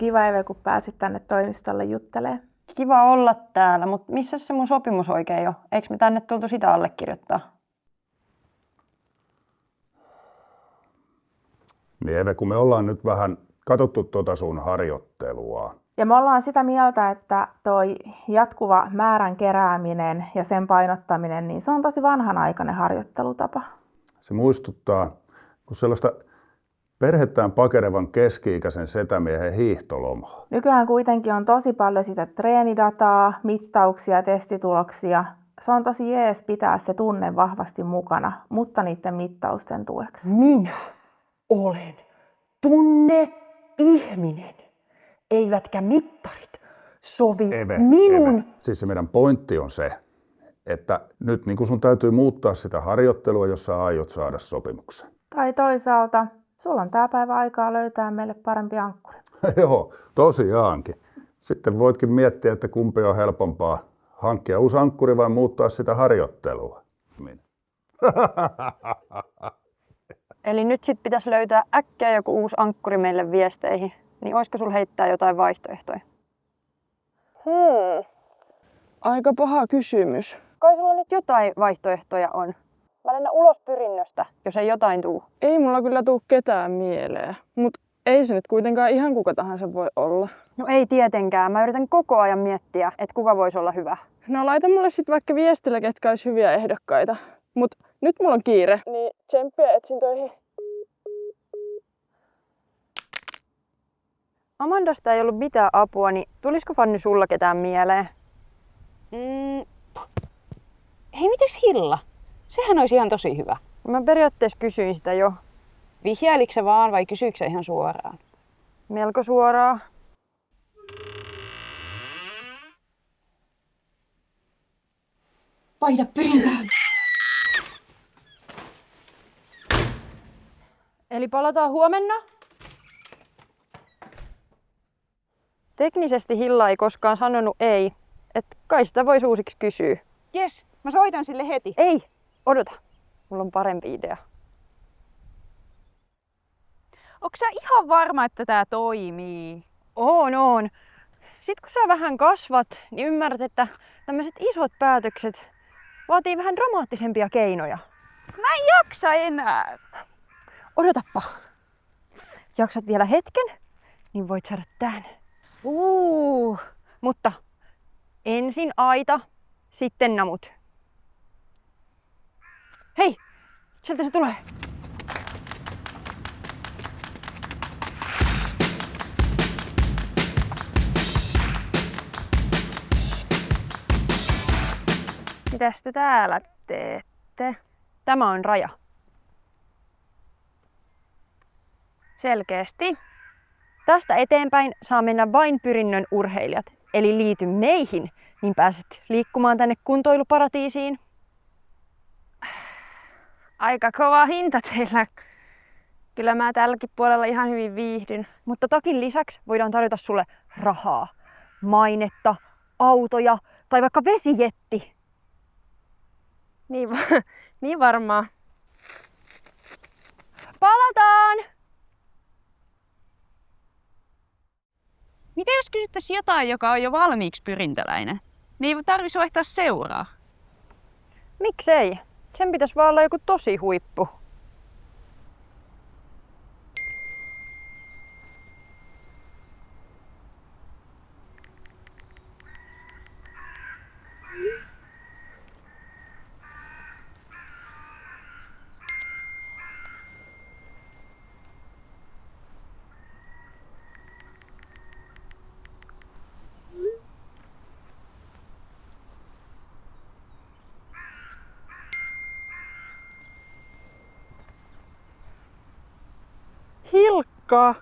Kiva Eve, kun pääsit tänne toimistolle juttelemaan. Kiva olla täällä, mutta missä se mun sopimus oikein on? Eikö me tänne tultu sitä allekirjoittaa? Niin Eve, kun me ollaan nyt vähän katsottu tuota sun harjoittelua. Ja me ollaan sitä mieltä, että toi jatkuva määrän kerääminen ja sen painottaminen, niin se on tosi vanhanaikainen harjoittelutapa. Se muistuttaa kun sellaista perhettään pakenevan keski-ikäisen setämiehen hiihtolomaa. Nykyään kuitenkin on tosi paljon sitä treenidataa, mittauksia, testituloksia. Se on tosi jees pitää se tunne vahvasti mukana, mutta niiden mittausten tueksi. Minä olen tunne-ihminen, eivätkä mittarit sovi minun. Eve. Siis se meidän pointti on se, että nyt niin kun sun täytyy muuttaa sitä harjoittelua, jos sä aiot saada sopimuksen. Tai toisaalta, sulla on tää päivä aikaa löytää meille parempi ankkuri. Joo, tosiaankin. Sitten voitkin miettiä, että kumpi on helpompaa, hankkia uusi ankkuri vai muuttaa sitä harjoittelua. Eli nyt sit pitäisi löytää äkkiä joku uusi ankkuri meille viesteihin. Niin olisiko sulla heittää jotain vaihtoehtoja? Aika paha kysymys. Kai sulla nyt jotain vaihtoehtoja on. Mä lennän ulos pyrinnöstä, jos ei jotain tuu. Ei mulla kyllä tuu ketään mieleen, mutta ei se nyt kuitenkaan ihan kuka tahansa voi olla. No ei tietenkään. Mä yritän koko ajan miettiä, että kuka voisi olla hyvä. No laita mulle sit vaikka viestillä, ketkä olisi hyviä ehdokkaita. Mut nyt mulla on kiire, niin tsemppiä etsintöihin. Amandasta ei ollut mitään apua, niin tulisiko Fanny sulla ketään mieleen? Hei, mites Hilla? Sehän olisi ihan tosi hyvä. Mä periaatteessa kysyin sitä jo. Vihjailiko se vaan vai kysyikö se ihan suoraan? Melko suoraan. Vaihda pyrintään! Eli palataan huomenna? Teknisesti Hilla ei koskaan sanonut ei. Et kai sitä voisi uusiksi kysyä. Jes, mä soitan sille heti. Ei, odota. Mulla on parempi idea. Onko sä ihan varma, että tää toimii? On. Sitten kun sä vähän kasvat, niin ymmärrät, että tämmöiset isot päätökset vaatii vähän dramaattisempia keinoja. Mä en jaksa enää. Odotappa. Jaksat vielä hetken, niin voit saada tän. Mutta ensin aita, sitten namut. Hei, sieltä se tulee. Mitäs te täällä teette? Tämä on raja. Selkeästi. Tästä eteenpäin saa mennä vain pyrinnön urheilijat. Eli liity meihin, niin pääset liikkumaan tänne kuntoiluparatiisiin. Aika kova hinta teillä. Kyllä mä tälläkin puolella ihan hyvin viihdyn. Mutta takin lisäksi voidaan tarjota sulle rahaa, mainetta, autoja tai vaikka vesijetti. Niin varmaan. Palataan! Mitä jos kysyttäisiin jotain, joka on jo valmiiksi pyrintöläinen? Niin ei tarvitsisi vaihtaa seuraa. Miksei? Sen pitäisi vaan olla joku tosi huippu. Hilkka!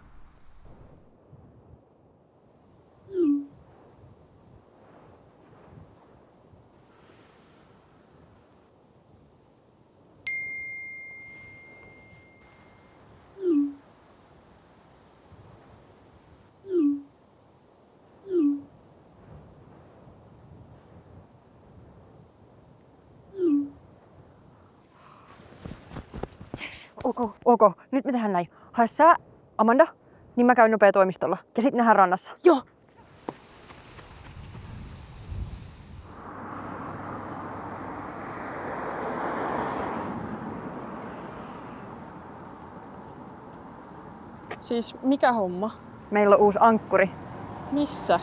Ok. Nyt me tehdään näin. Hae sä, Amanda, Niin mä käyn nopea toimistolla ja sit nähdään rannassa. Joo. Siis mikä homma? Meillä on uusi ankkuri. Missä?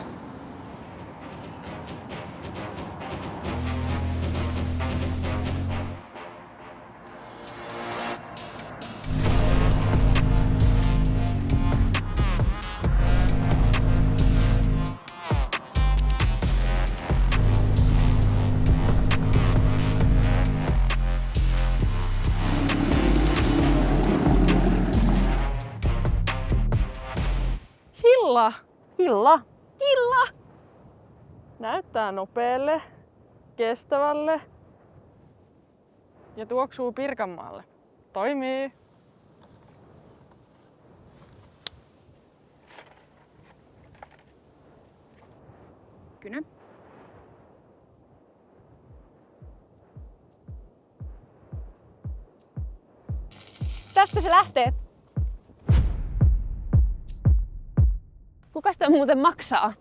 Hilla! Hilla! Näyttää nopealle, kestävälle ja tuoksuu Pirkanmaalle. Toimii! Kynä. Tästä se lähtee. Kuka sitä muuten maksaa?